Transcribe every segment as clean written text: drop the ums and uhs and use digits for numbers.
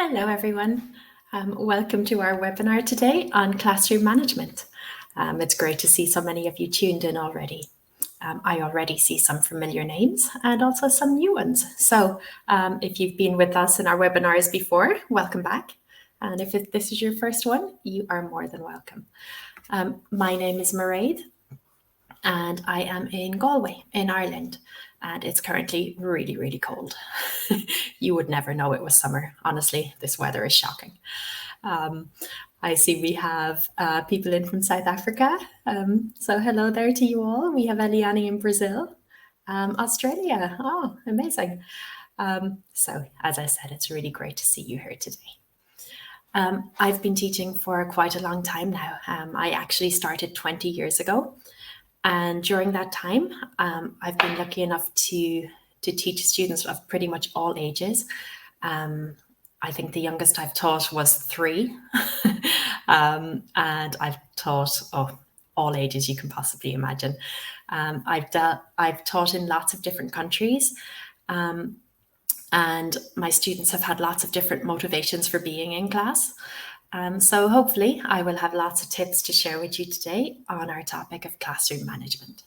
Hello, everyone. Welcome to our webinar today on classroom management. It's great to see so many of you tuned in already. I already see some familiar names and also some new ones. So if you've been with us in our webinars before, welcome back. And if this is your first one, you are more than welcome. My name is Mairead and I am in Galway in Ireland. And it's currently really, really cold. You would never know it was summer. Honestly, this weather is shocking. I see we have people in from South Africa. So hello there to you all. We have Eliane in Brazil, Australia. Oh, amazing. So as I said, it's really great to see you here today. I've been teaching for quite a long time now. I actually started 20 years ago. And during that time, I've been lucky enough to teach students of pretty much all ages. I think the youngest I've taught was 3. And I've taught all ages you can possibly imagine. I've taught in lots of different countries. And my students have had lots of different motivations for being in class. So hopefully I will have lots of tips to share with you today on our topic of classroom management.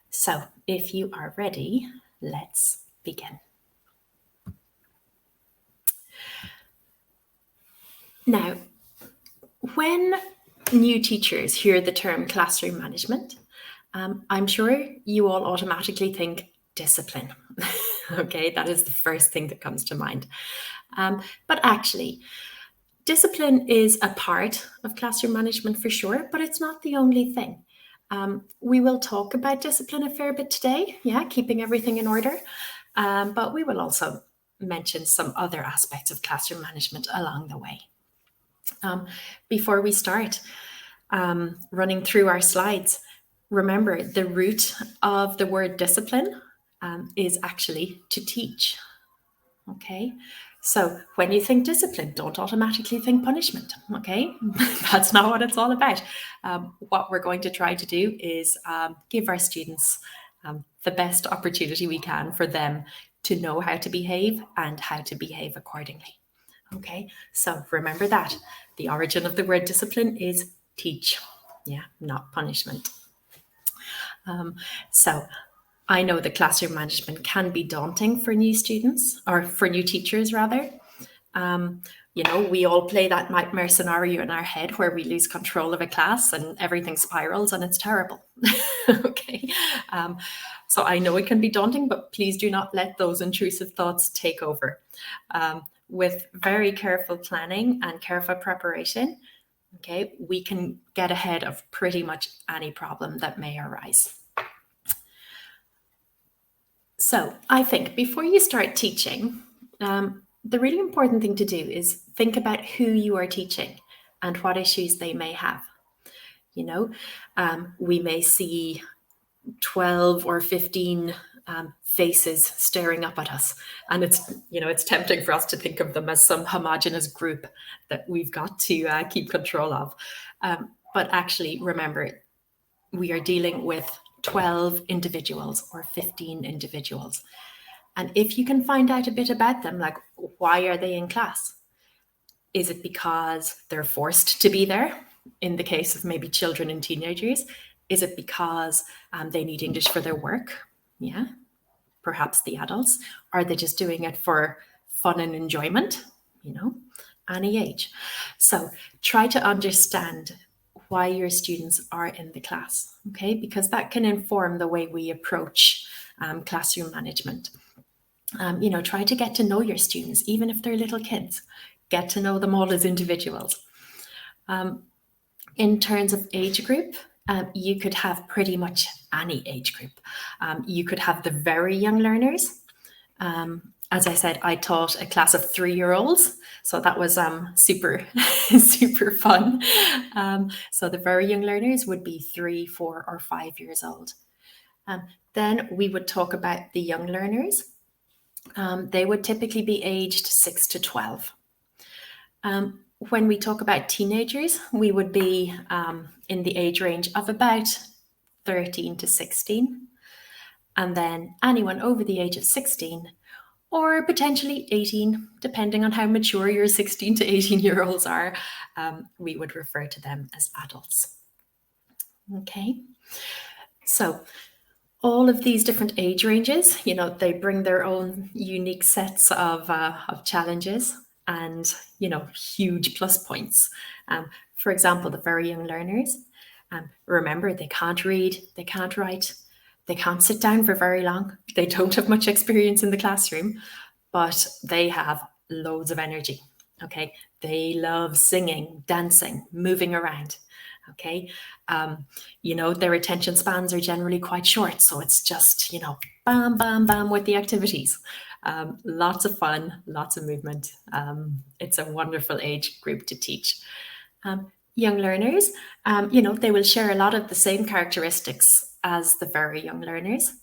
So if you are ready, let's begin. Now, when new teachers hear the term classroom management, I'm sure you all automatically think discipline. Okay, that is the first thing that comes to mind. But actually, discipline is a part of classroom management for sure, but it's not the only thing. We will talk about discipline a fair bit today, keeping everything in order, but we will also mention some other aspects of classroom management along the way. Before we start running through our slides, remember the root of the word discipline is actually to teach. Okay, so when you think discipline, don't automatically think punishment. Okay, that's not what it's all about. What we're going to try to do is give our students the best opportunity we can for them to know how to behave and how to behave accordingly. Okay, so remember that the origin of the word discipline is teach, not punishment. So I know that classroom management can be daunting for new students, or for new teachers rather. We all play that nightmare scenario in our head where we lose control of a class and everything spirals and it's terrible. Okay, so I know it can be daunting, but please do not let those intrusive thoughts take over. With very careful planning and careful preparation, okay, we can get ahead of pretty much any problem that may arise. So I think before you start teaching, the really important thing to do is think about who you are teaching and what issues they may have. We may see 12 or 15 faces staring up at us, and it's tempting for us to think of them as some homogenous group that we've got to keep control of. But actually, remember, we are dealing with 12 individuals or 15 individuals. And if you can find out a bit about them, like why are they in class? Is it because they're forced to be there? In the case of maybe children and teenagers, is it because they need English for their work? Yeah, perhaps the adults. Are they just doing it for fun and enjoyment? Any age. So try to understand why your students are in the class, okay? Because that can inform the way we approach classroom management. Try to get to know your students, even if they're little kids. Get to know them all as individuals. In terms of age group, you could have pretty much any age group. You could have the very young learners. As I said, I taught a class of 3-year-olds, so that was super, super fun. So the very young learners would be 3, 4, or 5 years old. Then we would talk about the young learners. They would typically be aged 6 to 12. When we talk about teenagers, we would be in the age range of about 13 to 16. And then anyone over the age of 16, or potentially 18, depending on how mature your 16 to 18-year-olds are. We would refer to them as adults. Okay, so all of these different age ranges, they bring their own unique sets of challenges and, huge plus points. For example, the very young learners, remember, they can't read, they can't write, they can't sit down for very long. They don't have much experience in the classroom, but they have loads of energy. Okay, they love singing, dancing, moving around. Okay, their attention spans are generally quite short, so it's just, bam, bam, bam with the activities. Lots of fun, lots of movement. It's a wonderful age group to teach. Young learners, they will share a lot of the same characteristics as the very young learners.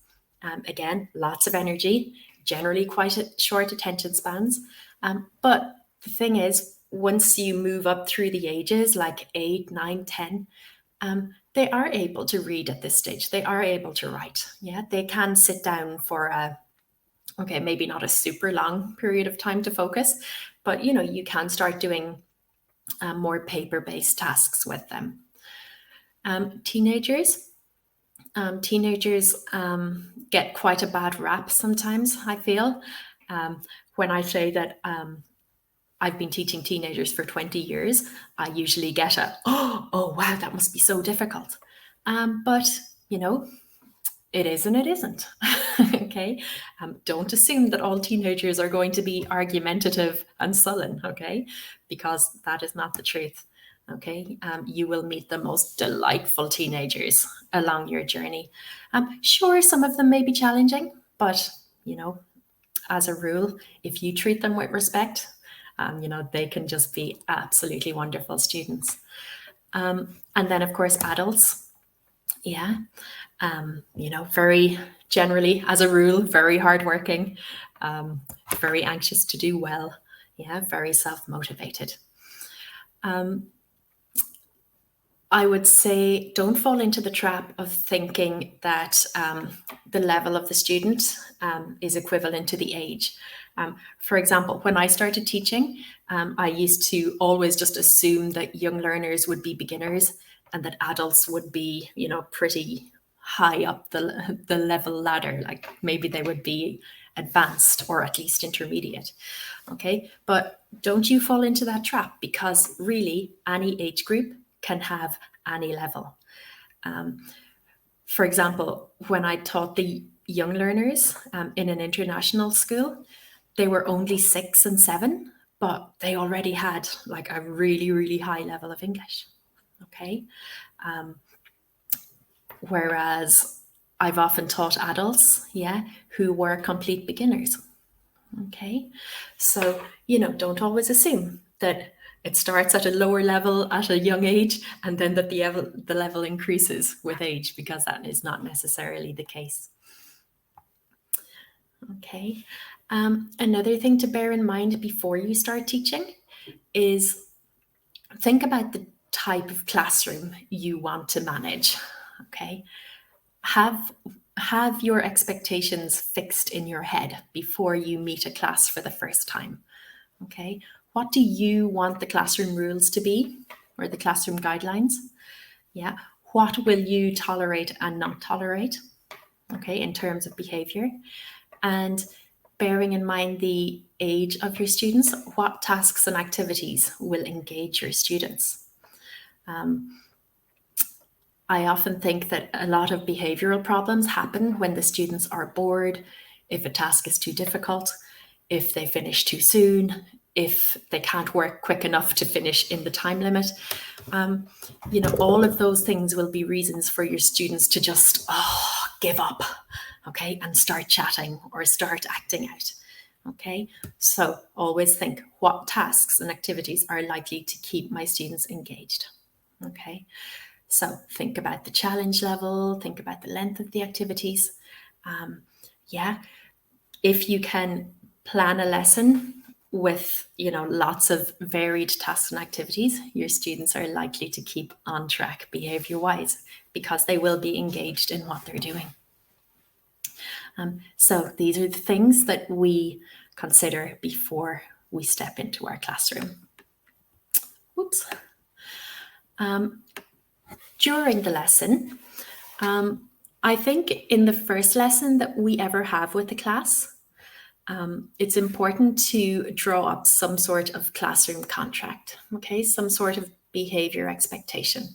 Again, lots of energy, generally quite short attention spans. But the thing is, once you move up through the ages, like 8, 9, 10, they are able to read at this stage. They are able to write. Yeah, they can sit down for maybe not a super long period of time to focus, but you can start doing more paper-based tasks with them. Teenagers get quite a bad rap sometimes, I feel. When I say that I've been teaching teenagers for 20 years, I usually get oh wow, that must be so difficult. But, it is and it isn't. Okay. Don't assume that all teenagers are going to be argumentative and sullen, okay? Because that is not the truth. Okay. You will meet the most delightful teenagers along your journey. Sure, some of them may be challenging, but, as a rule, if you treat them with respect, they can just be absolutely wonderful students. And then, of course, adults. Yeah. Very generally, as a rule, very hardworking, very anxious to do well. Yeah, very self-motivated. I would say don't fall into the trap of thinking that the level of the student is equivalent to the age. For example, when I started teaching, I used to always just assume that young learners would be beginners and that adults would be, pretty high up the level ladder, like maybe they would be advanced or at least intermediate. Okay, but don't you fall into that trap, because really any age group can have any level. For example, when I taught the young learners in an international school, they were only 6 and 7, but they already had like a really, really high level of English. Okay. Whereas I've often taught adults, who were complete beginners. Okay. So, don't always assume that it starts at a lower level at a young age and then that the level increases with age, because that is not necessarily the case. Okay. Another thing to bear in mind before you start teaching is think about the type of classroom you want to manage. Okay. Have your expectations fixed in your head before you meet a class for the first time. Okay. What do you want the classroom rules to be, or the classroom guidelines? Yeah. What will you tolerate and not tolerate? Okay, in terms of behavior. And bearing in mind the age of your students, what tasks and activities will engage your students? I often think that a lot of behavioral problems happen when the students are bored, if a task is too difficult, if they finish too soon, if they can't work quick enough to finish in the time limit. All of those things will be reasons for your students to just give up, okay, and start chatting or start acting out. Okay, so always think, what tasks and activities are likely to keep my students engaged? Okay, so think about the challenge level, think about the length of the activities. If you can plan a lesson with, lots of varied tasks and activities, your students are likely to keep on track behavior-wise, because they will be engaged in what they're doing. So these are the things that we consider before we step into our classroom. Oops. During the lesson, I think in the first lesson that we ever have with the class, it's important to draw up some sort of classroom contract, okay? Some sort of behavior expectation.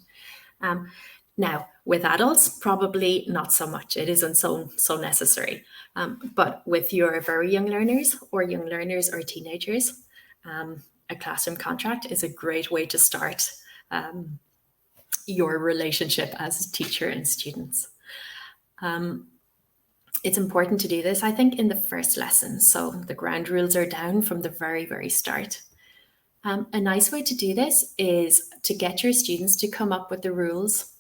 Now, with adults, probably not so much. It isn't so necessary. But with your very young learners or teenagers, a classroom contract is a great way to start your relationship as a teacher and students. It's important to do this, I think, in the first lesson. So the ground rules are down from the very, very start. A nice way to do this is to get your students to come up with the rules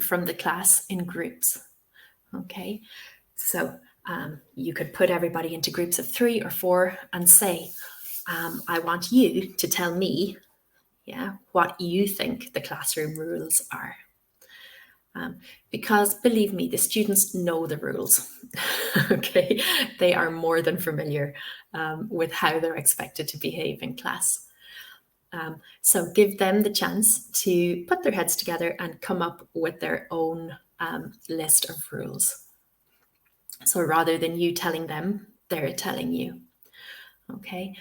from the class in groups. Okay, so you could put everybody into groups of 3 or 4 and say, I want you to tell me, what you think the classroom rules are. Because believe me, the students know the rules. Okay, they are more than familiar with how they're expected to behave in class. So give them the chance to put their heads together and come up with their own list of rules. So rather than you telling them, they're telling you. Okay,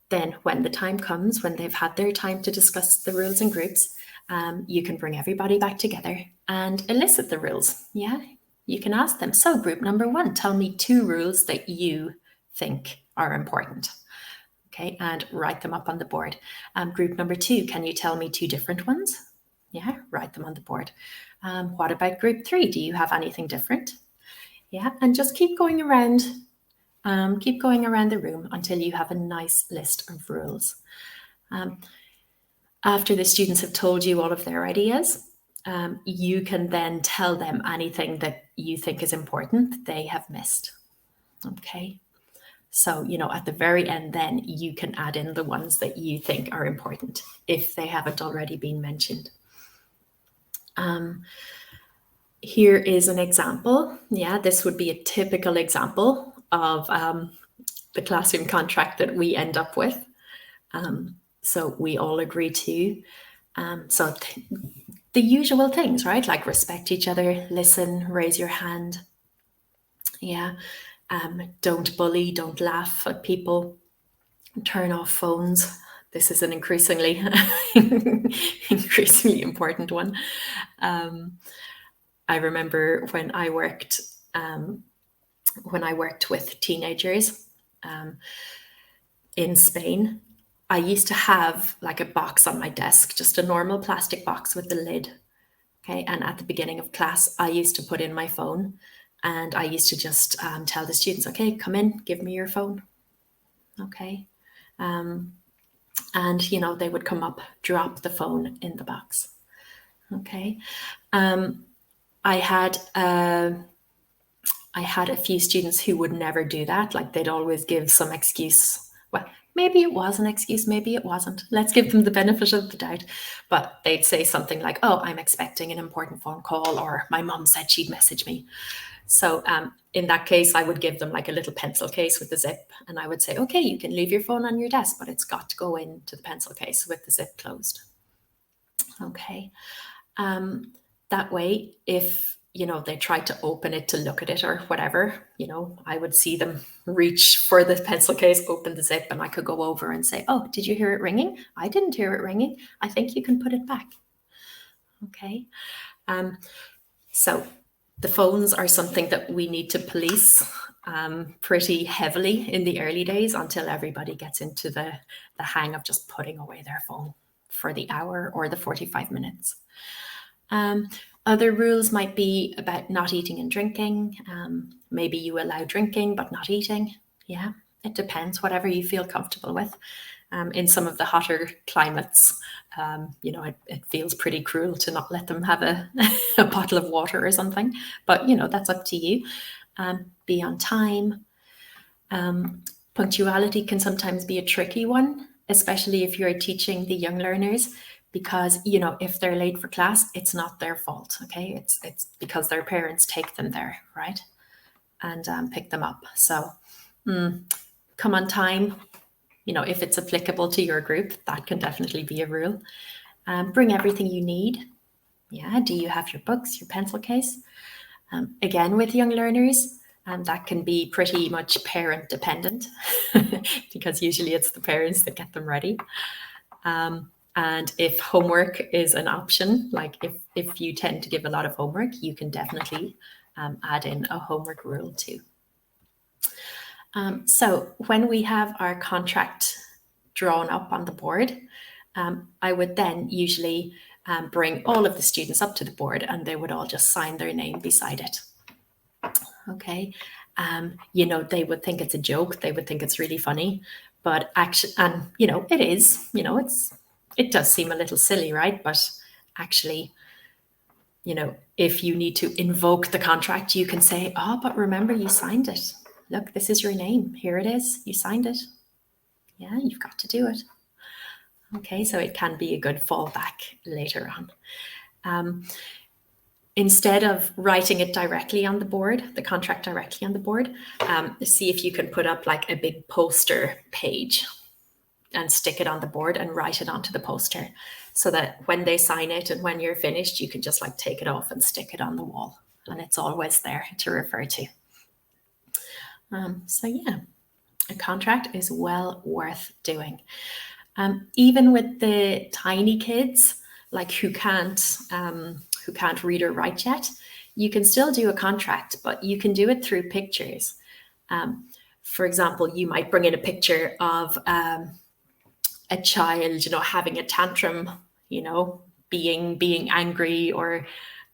then when the time comes, when they've had their time to discuss the rules in groups, you can bring everybody back together and elicit the rules. Yeah, you can ask them, so group number 1, tell me 2 rules that you think are important. Okay, and write them up on the board. Group number 2, can you tell me 2 different ones? Yeah, write them on the board. What about group 3? Do you have anything different? Yeah, and just keep going around the room until you have a nice list of rules. After the students have told you all of their ideas, you can then tell them anything that you think is important that they have missed. Okay, so at the very end, then you can add in the ones that you think are important if they haven't already been mentioned. Here is an example. Yeah, this would be a typical example of the classroom contract that we end up with. So we all agree to. The usual things, right? Like respect each other, listen, raise your hand. Yeah. Don't bully, don't laugh at people, turn off phones. This is an increasingly important one. I remember when I worked with teenagers in Spain, I used to have like a box on my desk, just a normal plastic box with the lid. Okay, and at the beginning of class, I used to put in my phone, and I used to just tell the students, okay, come in, give me your phone. Okay, and they would come up, drop the phone in the box. Okay, I had a few students who would never do that. Like they'd always give some excuse. Well, maybe it was an excuse, maybe it wasn't. Let's give them the benefit of the doubt. But they'd say something like, oh, I'm expecting an important phone call, or my mom said she'd message me. So in that case, I would give them like a little pencil case with a zip, and I would say, okay, you can leave your phone on your desk, but it's got to go into the pencil case with the zip closed. Okay. That way, if they tried to open it to look at it or whatever, I would see them reach for the pencil case, open the zip, and I could go over and say, oh, did you hear it ringing? I didn't hear it ringing. I think you can put it back. Okay. So the phones are something that we need to police pretty heavily in the early days until everybody gets into the hang of just putting away their phone for the hour or the 45 minutes. Other rules might be about not eating and drinking. Maybe you allow drinking but not eating. Yeah, it depends, whatever you feel comfortable with. In some of the hotter climates, it feels pretty cruel to not let them have a bottle of water or something. But, that's up to you. Be on time. Punctuality can sometimes be a tricky one, especially if you're teaching the young learners, because, if they're late for class, it's not their fault, okay? It's because their parents take them there, right? And pick them up. So come on time. If it's applicable to your group, that can definitely be a rule. Bring everything you need. Yeah, do you have your books, your pencil case? Again, with young learners, that can be pretty much parent dependent because usually it's the parents that get them ready. And if homework is an option, like if you tend to give a lot of homework, you can definitely add in a homework rule too. So when we have our contract drawn up on the board, I would then usually bring all of the students up to the board and they would all just sign their name beside it. Okay. They would think it's a joke. They would think it's really funny, but actually, and it is, it does seem a little silly, right? But actually, if you need to invoke the contract, you can say, oh, but remember you signed it. Look, this is your name. Here it is. You signed it. Yeah, you've got to do it. Okay, so it can be a good fallback later on. Instead of writing it directly on the board, the contract directly on the board, see if you can put up like a big poster page and stick it on the board and write it onto the poster so that when they sign it and when you're finished, you can just like take it off and stick it on the wall and it's always there to refer to. So yeah, a contract is well worth doing. Even with the tiny kids, like who can't read or write yet, you can still do a contract, but you can do it through pictures. For example, you might bring in a picture of a child, having a tantrum, being angry or,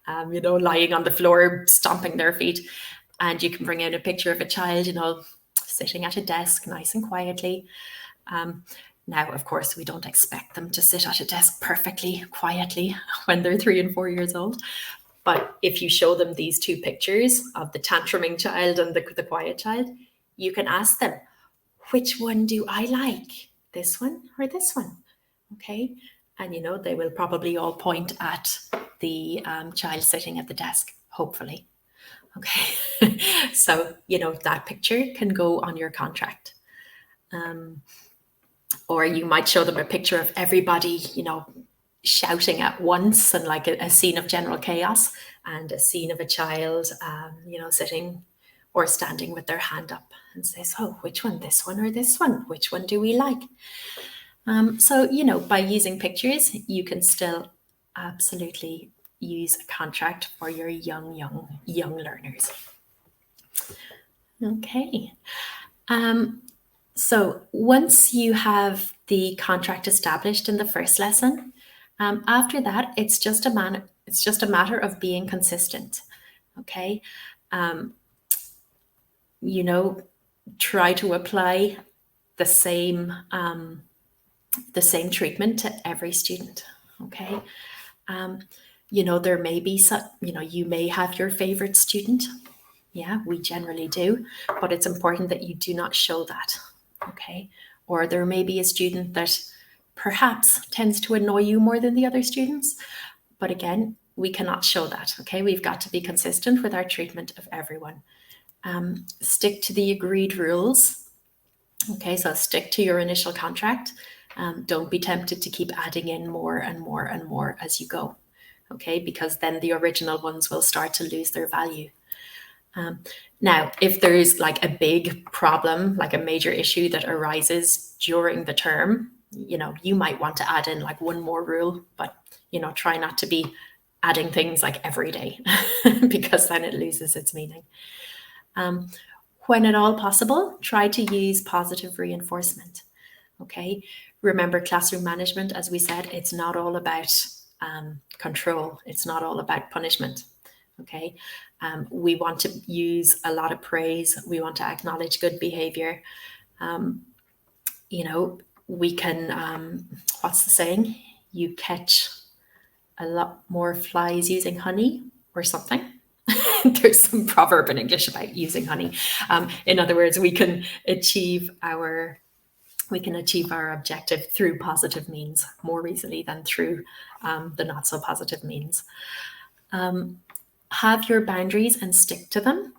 lying on the floor, stomping their feet. And you can bring in a picture of a child, sitting at a desk nice and quietly. Now, of course, we don't expect them to sit at a desk perfectly quietly when they're 3 and 4 years old. But if you show them these two pictures of the tantruming child and the quiet child, you can ask them, which one do I like? This one or this one? Okay. And, they will probably all point at the child sitting at the desk, hopefully. Okay. So, that picture can go on your contract. Or you might show them a picture of everybody, shouting at once and like a scene of general chaos and a scene of a child, sitting or standing with their hand up and says, oh, which one, this one or this one? Which one do we like? So, by using pictures, you can still absolutely use a contract for your young learners. Okay. So once you have the contract established in the first lesson, after that, it's just a matter of being consistent. Okay. Try to apply the same treatment to every student. Okay. There may be some, you may have your favorite student. Yeah, we generally do, but it's important that you do not show that. Okay. Or there may be a student that perhaps tends to annoy you more than the other students. But again, we cannot show that. Okay. We've got to be consistent with our treatment of everyone. Stick to the agreed rules. Okay. So stick to your initial contract. Don't be tempted to keep adding in more and more and more as you go. Okay. Because then the original ones will start to lose their value. Now, if there's like a big problem, like a major issue that arises during the term, you might want to add in like one more rule, but, try not to be adding things like every day because then it loses its meaning. When at all possible, try to use positive reinforcement. Okay. Remember, classroom management, as we said, it's not all about control. It's not all about punishment. Okay. We want to use a lot of praise. We want to acknowledge good behavior. We can, what's the saying? You catch a lot more flies using honey or something. There's some proverb in English about using honey. In other words, we can achieve our objective through positive means more easily than through the not so positive means. Have your boundaries and stick to them.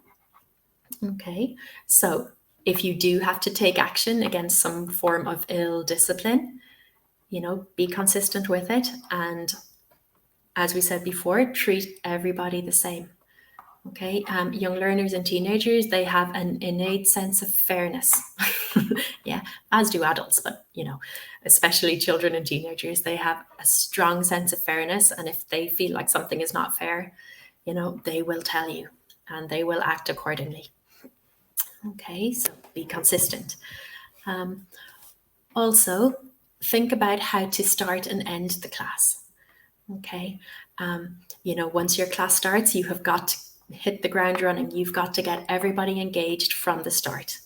Okay, so If you do have to take action against some form of ill discipline, be consistent with it. And as we said before, treat everybody the same. Okay, young learners and teenagers, they have an innate sense of fairness. Yeah, as do adults, but especially children and teenagers, they have a strong sense of fairness. And if they feel like something is not fair, they will tell you and they will act accordingly. Okay, so be consistent. Also, think about how to start and end the class. Okay, once your class starts, you have got to hit the ground running. You've got to get everybody engaged from the start.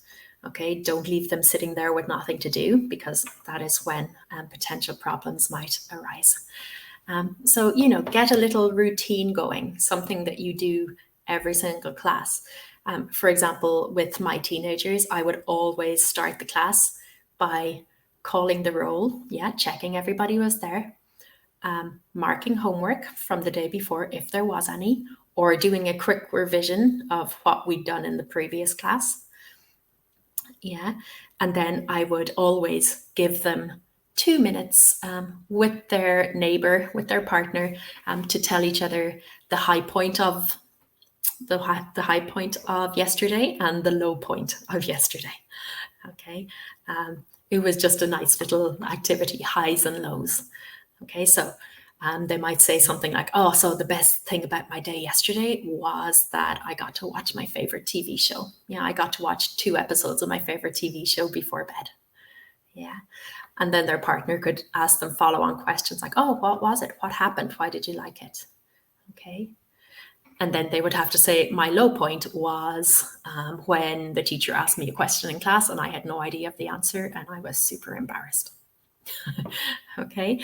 Okay, don't leave them sitting there with nothing to do, because that is when potential problems might arise. So, get a little routine going, something that you do every single class. For example, with my teenagers, I would always start the class by calling the roll, checking everybody was there, marking homework from the day before if there was any, or doing a quick revision of what we'd done in the previous class. And then I would always give them 2 minutes with their neighbor, with their partner, to tell each other the high point of yesterday and the low point of yesterday. Okay, it was just a nice little activity, highs and lows. Okay, so they might say something like, oh, so the best thing about my day yesterday was that I got to watch my favorite TV show. I got to watch 2 episodes of my favorite TV show before bed. And then their partner could ask them follow-on questions like, oh, what was it? What happened? Why did you like it? Okay. And then they would have to say, my low point was when the teacher asked me a question in class and I had no idea of the answer and I was super embarrassed. Okay.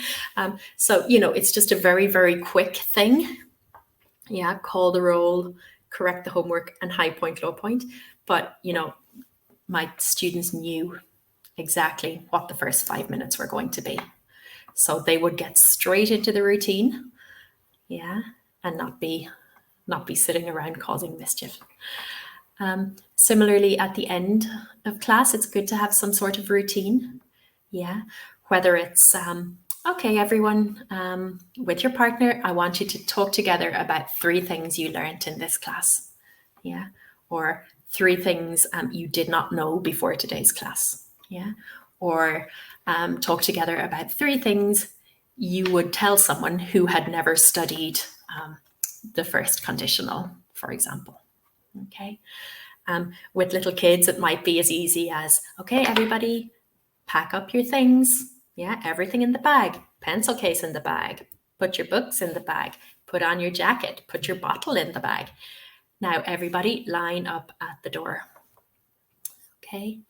So, it's just a very, very quick thing. Call the roll, correct the homework, and high point, low point. But, my students knew exactly what the first 5 minutes were going to be. So they would get straight into the routine, and not be sitting around causing mischief. Similarly, at the end of class, it's good to have some sort of routine. Whether it's, okay, everyone, with your partner, I want you to talk together about 3 things you learned in this class. Or 3 things you did not know before today's class. Or talk together about 3 things you would tell someone who had never studied the first conditional, for example. Okay. With little kids, it might be as easy as, okay, everybody, pack up your things. Everything in the bag. Pencil case in the bag. Put your books in the bag. Put on your jacket. Put your bottle in the bag. Now, everybody line up at the door. Okay.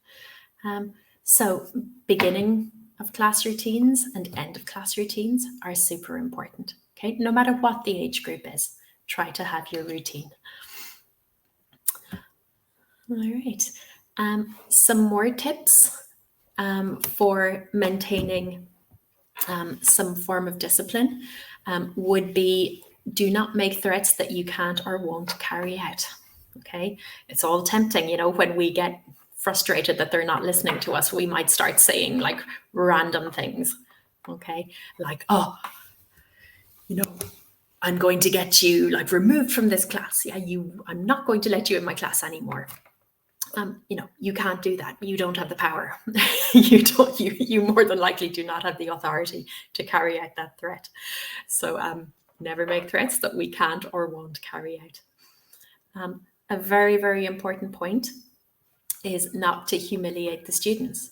So beginning of class routines and end of class routines are super important. Okay. No matter what the age group is, try to have your routine. All right. Some more tips for maintaining some form of discipline would be, do not make threats that you can't or won't carry out. Okay, it's all tempting, when we get frustrated that they're not listening to us, we might start saying like random things. Okay, like, oh, I'm going to get you like removed from this class. I'm not going to let you in my class anymore. You can't do that. You don't have the power. You more than likely do not have the authority to carry out that threat. So never make threats that we can't or won't carry out. A very, very important point is not to humiliate the students.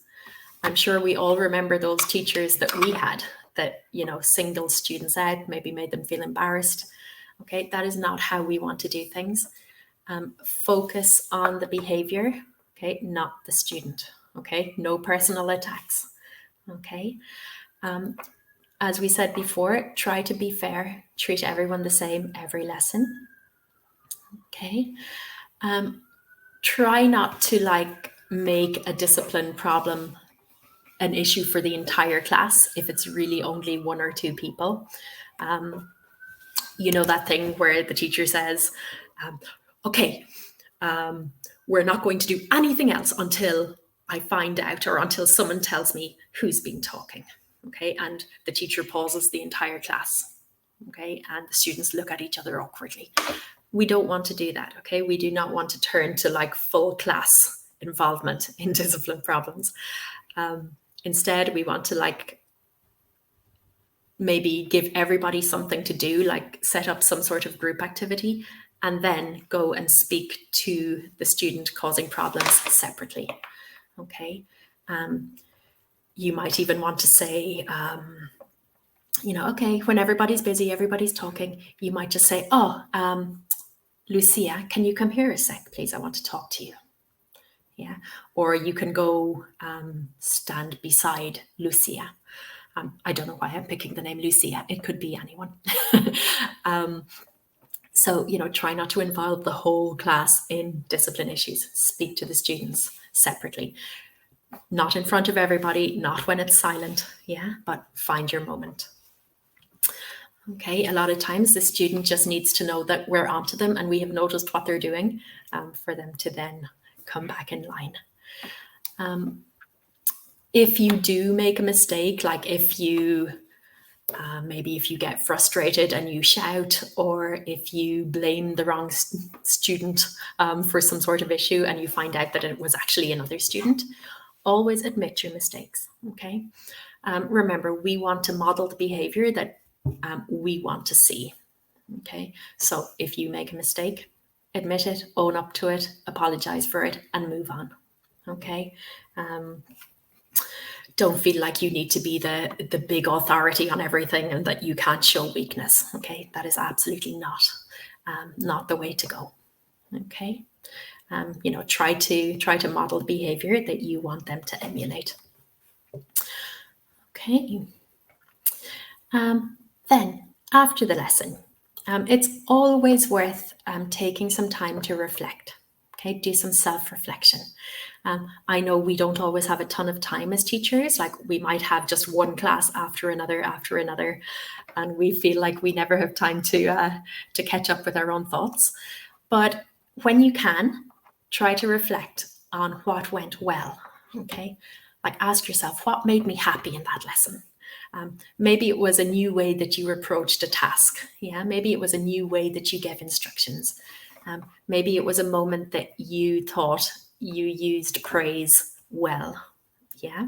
I'm sure we all remember those teachers that we had that, singled students out, maybe made them feel embarrassed. Okay, that is not how we want to do things. Focus on the behavior, okay, not the student. Okay, no personal attacks. Okay, as we said before, try to be fair, treat everyone the same every lesson. Okay, try not to make a discipline problem an issue for the entire class if it's really only 1 or 2 people. That thing where the teacher says, okay, we're not going to do anything else until I find out or until someone tells me who's been talking. Okay, and the teacher pauses the entire class. Okay, and the students look at each other awkwardly. We don't want to do that. Okay, we do not want to turn to like full class involvement in discipline problems. Instead, we want to like maybe give everybody something to do, like set up some sort of group activity, and then go and speak to the student causing problems separately. Okay. You might even want to say, okay, when everybody's busy, everybody's talking, you might just say, Lucia, can you come here a sec, please? I want to talk to you. Yeah. Or you can go stand beside Lucia. I don't know why I'm picking the name Lucia. It could be anyone. So, try not to involve the whole class in discipline issues. Speak to the students separately. Not in front of everybody, not when it's silent, yeah, but find your moment. Okay, a lot of times the student just needs to know that we're onto them and we have noticed what they're doing for them to then come back in line. If you do make a mistake, like if you maybe if you get frustrated and you shout, or if you blame the wrong student for some sort of issue and you find out that it was actually another student, always admit your mistakes, okay? Remember, we want to model the behavior that we want to see, okay? So if you make a mistake, admit it, own up to it, apologize for it, and move on, okay? Don't feel like you need to be the big authority on everything and that you can't show weakness, okay? That is absolutely not the way to go, okay? Try to model the behavior that you want them to emulate. Okay. Then after the lesson, it's always worth taking some time to reflect. Okay, do some self-reflection. I know we don't always have a ton of time as teachers. Like we might have just one class after another, and we feel like we never have time to catch up with our own thoughts. But when you can, try to reflect on what went well. Okay, like ask yourself, what made me happy in that lesson? Maybe it was a new way that you approached a task. Yeah, maybe it was a new way that you gave instructions. Maybe it was a moment that you thought you used praise well. Yeah.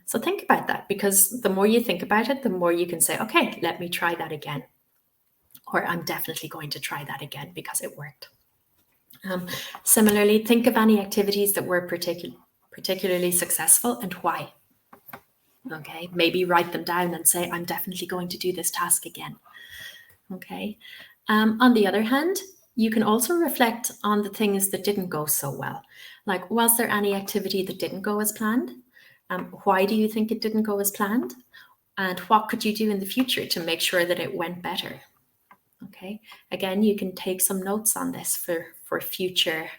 So think about that, because the more you think about it, the more you can say, okay, let me try that again. Or I'm definitely going to try that again because it worked. Similarly, think of any activities that were particularly successful and why. Okay, maybe write them down and say, I'm definitely going to do this task again. Okay. On the other hand, you can also reflect on the things that didn't go so well. Like, was there any activity that didn't go as planned? Why do you think it didn't go as planned? And what could you do in the future to make sure that it went better? Okay. Again, you can take some notes on this for future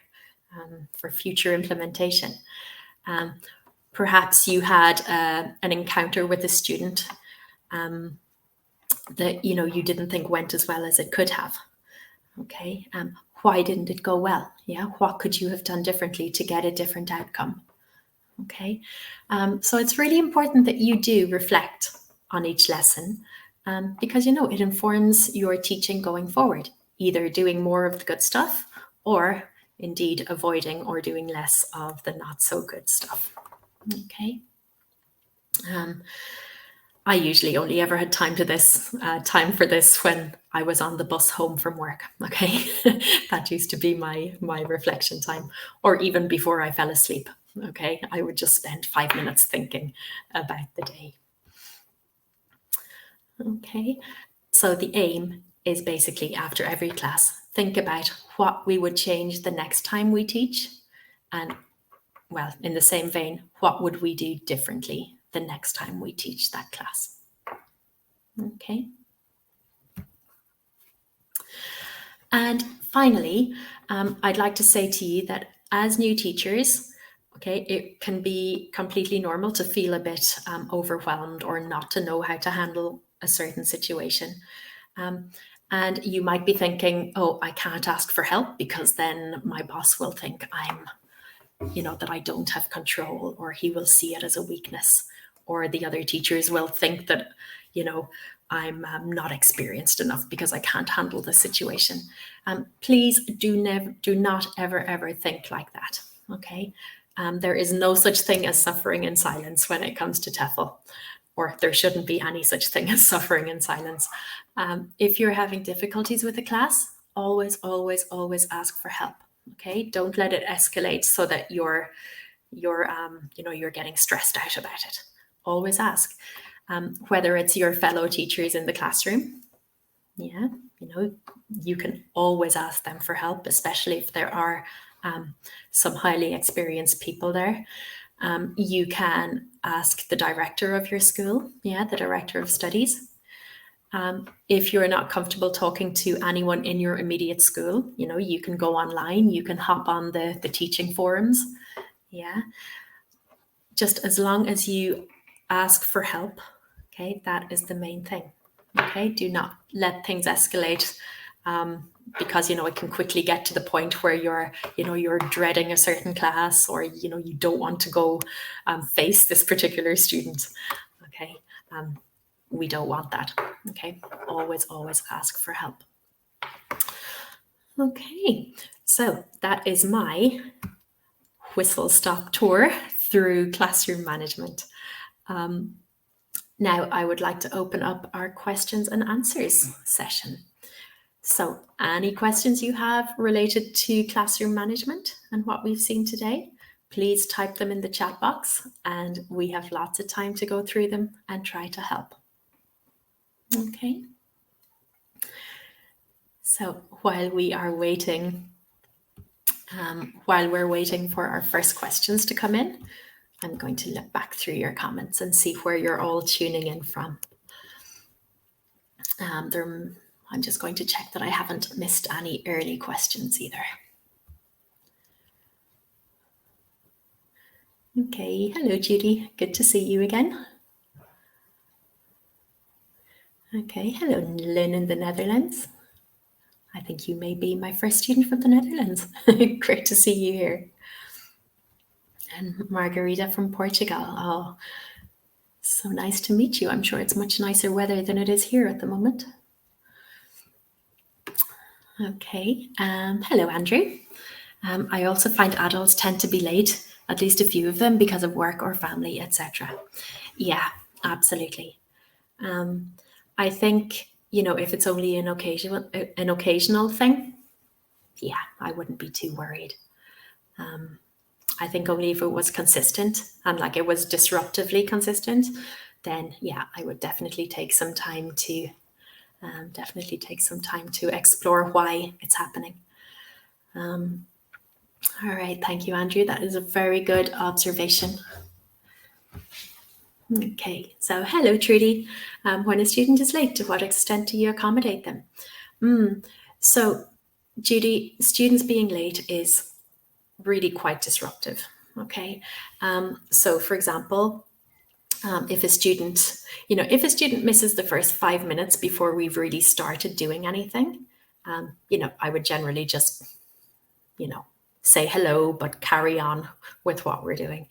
implementation. Perhaps you had an encounter with a student that you didn't think went as well as it could have. Okay, why didn't it go well? Yeah, what could you have done differently to get a different outcome? Okay, so it's really important that you do reflect on each lesson because it informs your teaching going forward, either doing more of the good stuff or indeed avoiding or doing less of the not so good stuff. Okay. I usually only ever had time for this when I was on the bus home from work. Okay, that used to be my reflection time, or even before I fell asleep. Okay, I would just spend 5 minutes thinking about the day. Okay, so the aim is basically after every class, think about what we would change the next time we teach, and well, in the same vein, what would we do differently the next time we teach that class? Okay. And finally, I'd like to say to you that as new teachers, okay, it can be completely normal to feel a bit overwhelmed or not to know how to handle a certain situation. And you might be thinking, oh, I can't ask for help because then my boss will think that I don't have control, or he will see it as a weakness, or the other teachers will think that, I'm not experienced enough because I can't handle the situation. Please do not ever think like that. Okay. There is no such thing as suffering in silence when it comes to TEFL, or there shouldn't be any such thing as suffering in silence. If you're having difficulties with the class, always ask for help. Okay, don't let it escalate so that you're getting stressed out about it. Always ask. Whether it's your fellow teachers in the classroom, you can always ask them for help, especially if there are some highly experienced people there. You can ask the director of your school, the director of studies. If you're not comfortable talking to anyone in your immediate school, you can go online, you can hop on the teaching forums. Just as long as you ask for help, okay, that is the main thing. Okay, do not let things escalate, because it can quickly get to the point where you're dreading a certain class, or you don't want to go face this particular student. Okay, we don't want that. Okay, always ask for help. Okay, so that is my whistle-stop tour through classroom management. Now I would like to open up our questions and answers session. So any questions you have related to classroom management and what we've seen today, please type them in the chat box, and we have lots of time to go through them and try to help. Okay. So while we're waiting for our first questions to come in, I'm going to look back through your comments and see where you're all tuning in from. I'm just going to check that I haven't missed any early questions either. Okay, hello Judy, good to see you again. Okay, hello Lynn in the Netherlands. I think you may be my first student from the Netherlands. Great to see you here. And Margarita from Portugal. Oh, so nice to meet you. I'm sure it's much nicer weather than it is here at the moment. Okay, hello Andrew. I also find adults tend to be late, at least a few of them, because of work or family, etc. Yeah, absolutely. I think, if it's only an occasional thing, yeah, I wouldn't be too worried. I think only if it was consistent and like it was disruptively consistent, then yeah, I would definitely take some time to explore why it's happening. All right, thank you, Andrew. That is a very good observation. Okay, so hello, Trudy. When a student is late, to what extent do you accommodate them? So, Judy, students being late is really quite disruptive. Okay, so for example, if a student misses the first 5 minutes before we've really started doing anything, I would generally just, say hello, but carry on with what we're doing.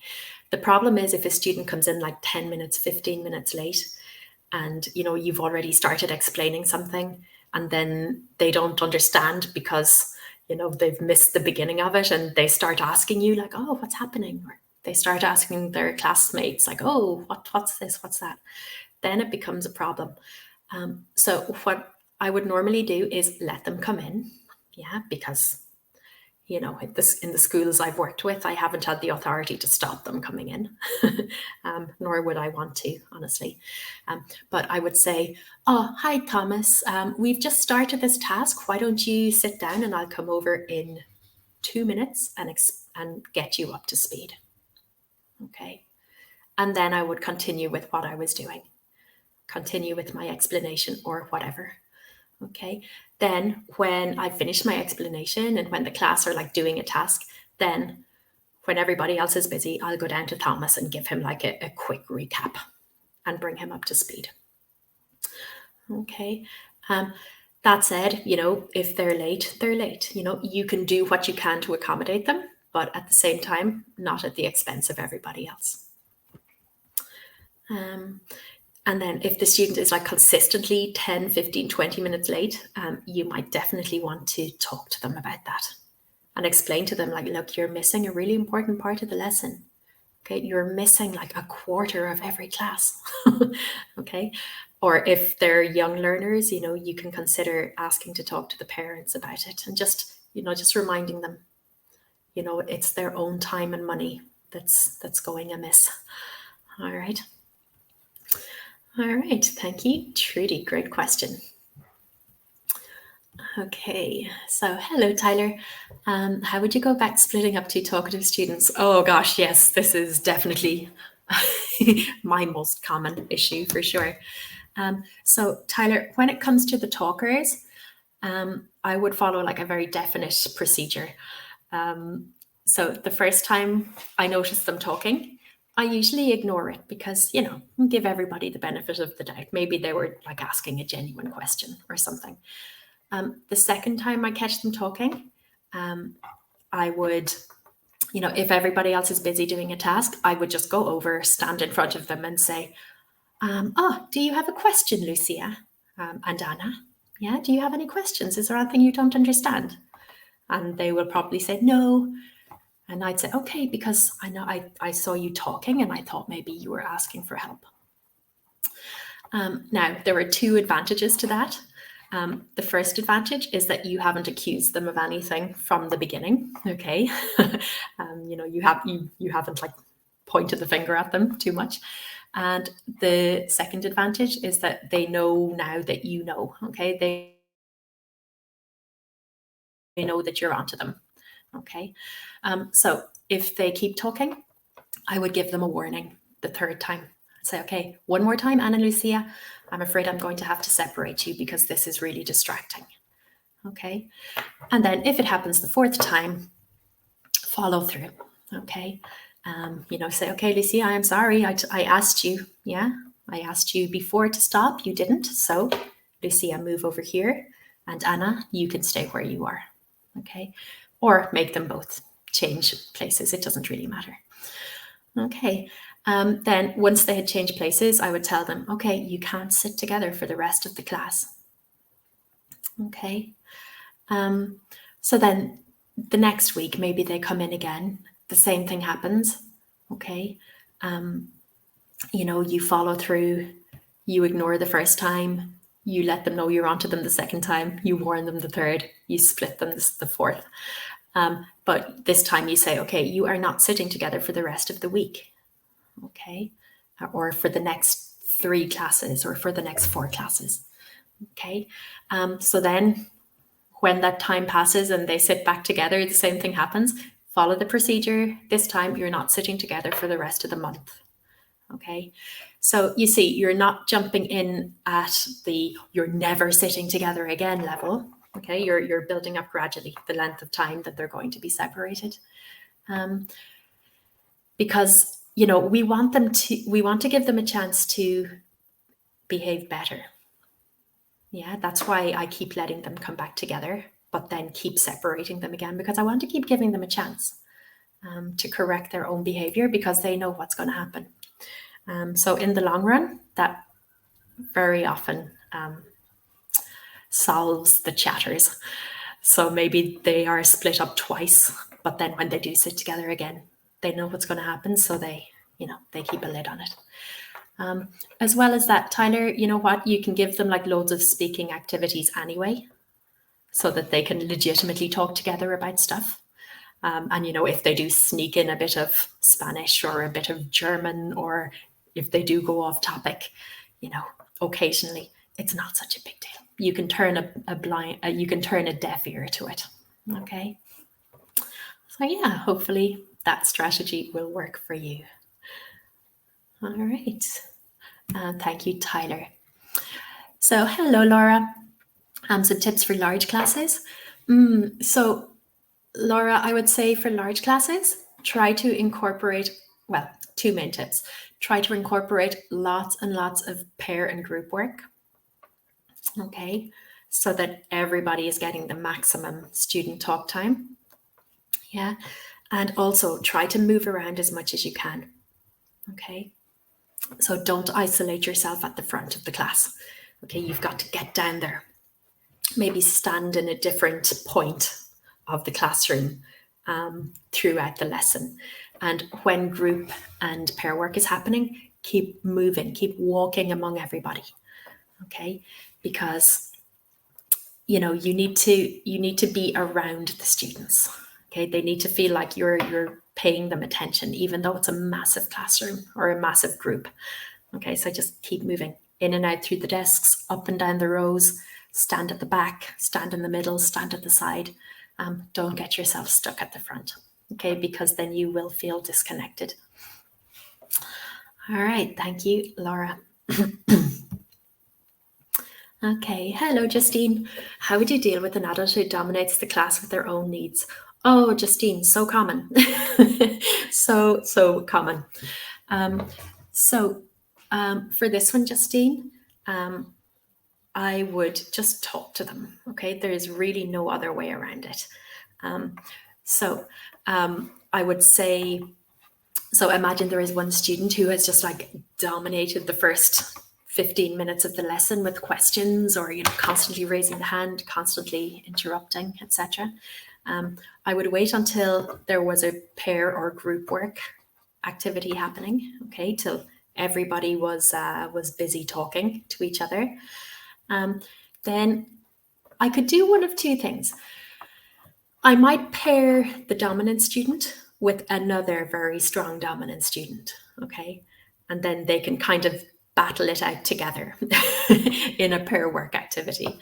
The problem is if a student comes in like 10 minutes, 15 minutes late, and you've already started explaining something, and then they don't understand because they've missed the beginning of it, and they start asking you like, oh, what's happening? Or they start asking their classmates like, oh, what's this, what's that? Then it becomes a problem. So what I would normally do is let them come in, because in the schools I've worked with, I haven't had the authority to stop them coming in, nor would I want to, honestly. But I would say, oh, hi, Thomas. We've just started this task. Why don't you sit down and I'll come over in 2 minutes and get you up to speed. Okay. And then I would continue with what I was doing, continue with my explanation or whatever. Okay. Then when I finish my explanation and when the class are like doing a task, then when everybody else is busy, I'll go down to Thomas and give him like a quick recap and bring him up to speed. Okay. That said, if they're late, they're late. You can do what you can to accommodate them, but at the same time, not at the expense of everybody else. And then if the student is like consistently 10, 15, 20 minutes late, you might definitely want to talk to them about that and explain to them like, look, you're missing a really important part of the lesson. Okay, you're missing like a quarter of every class. Okay. Or if they're young learners, you can consider asking to talk to the parents about it and just reminding them, it's their own time and money that's going amiss. All right. Thank you, Trudy. Great question. Okay, so hello, Tyler. How would you go about splitting up two talkative students? Oh gosh, yes, this is definitely my most common issue for sure. So Tyler, when it comes to the talkers, I would follow like a very definite procedure. So the first time I notice them talking, I usually ignore it because, give everybody the benefit of the doubt. Maybe they were like asking a genuine question or something. The second time I catch them talking, I would, if everybody else is busy doing a task, I would just go over, stand in front of them and say, do you have a question, Lucia? And Anna? Yeah, do you have any questions? Is there anything you don't understand? And they will probably say no. And I'd say, okay, because I know I saw you talking and I thought maybe you were asking for help. Now, there are two advantages to that. The first advantage is that you haven't accused them of anything from the beginning. Okay, you haven't like pointed the finger at them too much. And the second advantage is that they know now that you know. Okay, they know that you're onto them. Okay, so if they keep talking, I would give them a warning the third time. Say, okay, one more time, Anna Lucia, I'm afraid I'm going to have to separate you because this is really distracting. Okay, and then if it happens the fourth time, follow through. Okay, say, okay, Lucia, I'm sorry, I asked you, I asked you before to stop, you didn't, so Lucia, move over here, and Anna, you can stay where you are. Okay, or make them both change places, it doesn't really matter. Okay, then once they had changed places, I would tell them, okay, you can't sit together for the rest of the class. Okay, so then the next week, maybe they come in again, the same thing happens. Okay, you follow through, you ignore the first time, you let them know you're onto them the second time, you warn them the third, you split them the fourth. But this time you say, okay, you are not sitting together for the rest of the week. Okay, or for the next 3 classes or for the next 4 classes. Okay, so then when that time passes and they sit back together, the same thing happens. Follow the procedure. This time you're not sitting together for the rest of the month. Okay, so you see, you're not jumping in at the you're never sitting together again level. Okay, you're building up gradually the length of time that they're going to be separated, because we want to give them a chance to behave better. Yeah, that's why I keep letting them come back together, but then keep separating them again, because I want to keep giving them a chance to correct their own behavior, because they know what's going to happen. So in the long run, that very often solves the chatters. So maybe they are split up twice, but then when they do sit together again, they know what's going to happen. So they keep a lid on it. As well as that, Tyler, you know what? You can give them like loads of speaking activities anyway, so that they can legitimately talk together about stuff. And if they do sneak in a bit of Spanish or a bit of German, or if they do go off topic, occasionally, it's not such a big deal. You can turn you can turn a deaf ear to it. Okay. So yeah, hopefully that strategy will work for you. All right. Thank you, Tyler. So hello, Laura. Some tips for large classes. So Laura, I would say for large classes, try to incorporate, 2 main tips. Try to incorporate lots and lots of pair and group work. Okay, so that everybody is getting the maximum student talk time. Yeah. And also try to move around as much as you can. Okay. So don't isolate yourself at the front of the class. Okay. You've got to get down there. Maybe stand in a different point of the classroom throughout the lesson. And when group and pair work is happening, keep moving, keep walking among everybody. Okay. Because you need to be around the students. Okay, they need to feel like you're paying them attention, even though it's a massive classroom or a massive group. Okay, so just keep moving in and out through the desks, up and down the rows, stand at the back, stand in the middle, stand at the side. Don't get yourself stuck at the front, okay, because then you will feel disconnected. All right, thank you, Laura. Okay, hello, Justine. How would you deal with an adult who dominates the class with their own needs? Oh, Justine, so common. so common. For this one, Justine, I would just talk to them. Okay, there is really no other way around it. I would say, so imagine there is one student who has just like dominated the first 15 minutes of the lesson with questions, or constantly raising the hand, constantly interrupting, etc. I would wait until there was a pair or group work activity happening, okay, till everybody was busy talking to each other. Then I could do one of two things. I might pair the dominant student with another very strong dominant student, okay, and then they can kind of battle it out together in a pair work activity,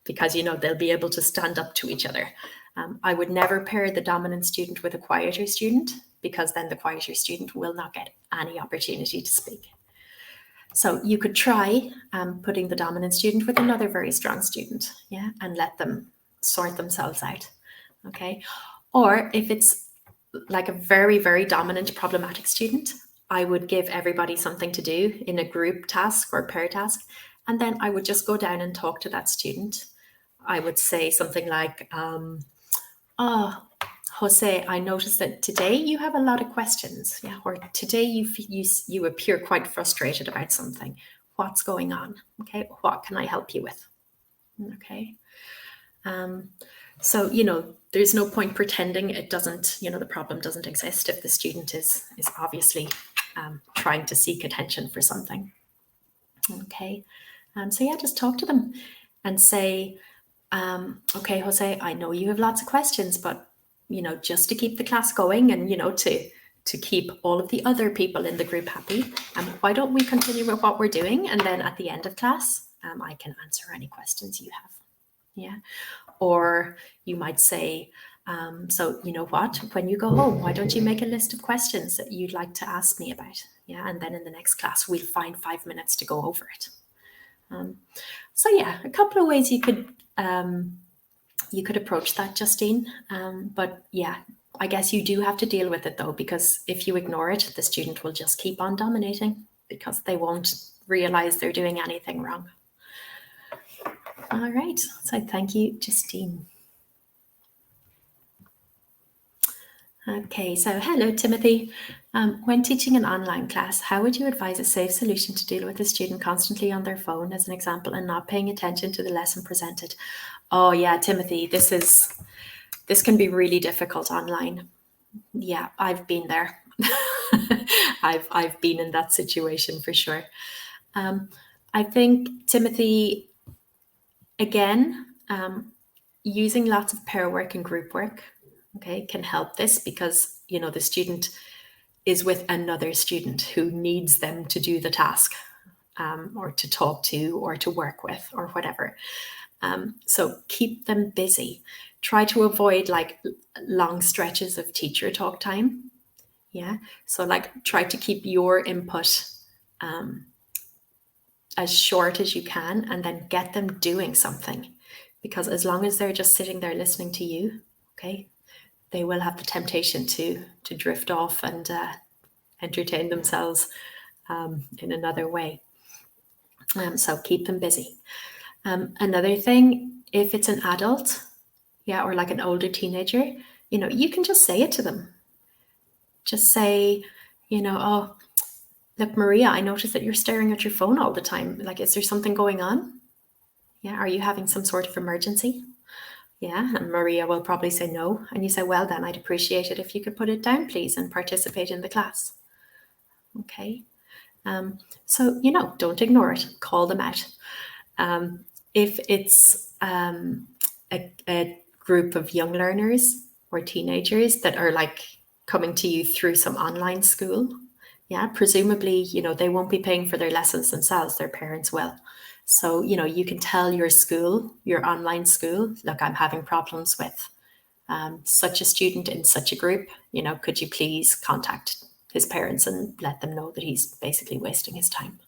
because they'll be able to stand up to each other. I would never pair the dominant student with a quieter student, because then the quieter student will not get any opportunity to speak. So you could try putting the dominant student with another very strong student, yeah, and let them sort themselves out, okay? Or if it's like a very, very dominant problematic student, I would give everybody something to do in a group task or pair task, and then I would just go down and talk to that student. I would say something like, Jose, I noticed that today you have a lot of questions, yeah, or today you appear quite frustrated about something. What's going on? Okay, what can I help you with? Okay. So, there's no point pretending it doesn't, the problem doesn't exist if the student is obviously trying to seek attention for something. Okay. So yeah, just talk to them and say, okay, Jose, I know you have lots of questions, but, just to keep the class going and, to keep all of the other people in the group happy, why don't we continue with what we're doing? And then at the end of class, I can answer any questions you have. Yeah. Or you might say, so you know what, when you go home, why don't you make a list of questions that you'd like to ask me about? Yeah. And then in the next class, we'll find 5 minutes to go over it. So yeah, a couple of ways you could approach that, Justine. But yeah, I guess you do have to deal with it though, because if you ignore it, the student will just keep on dominating because they won't realize they're doing anything wrong. All right, so thank you, Justine. Okay, so hello, Timothy. When teaching an online class, how would you advise a safe solution to deal with a student constantly on their phone, as an example, and not paying attention to the lesson presented? Oh yeah, Timothy, this can be really difficult online. Yeah, I've been there. I've been in that situation for sure. I think, Timothy, again, using lots of pair work and group work, okay, can help this, because the student is with another student who needs them to do the task, or to talk to, or to work with, or whatever. So keep them busy. Try to avoid like long stretches of teacher talk time. Yeah. So like try to keep your input as short as you can, and then get them doing something. Because as long as they're just sitting there listening to you, okay, they will have the temptation to drift off and entertain themselves in another way. So keep them busy. Another thing, if it's an adult, or like an older teenager, you can just say it to them. Just say, oh, look, Maria, I noticed that you're staring at your phone all the time. Like, is there something going on? Yeah, are you having some sort of emergency? Yeah, and Maria will probably say no. And you say, well, then I'd appreciate it if you could put it down, please, and participate in the class. Okay. So, don't ignore it. Call them out. If it's a group of young learners or teenagers that are like coming to you through some online school, presumably, they won't be paying for their lessons themselves. Their parents will. So, you can tell your school, your online school, look, I'm having problems with such a student in such a group. Could you please contact his parents and let them know that he's basically wasting his time?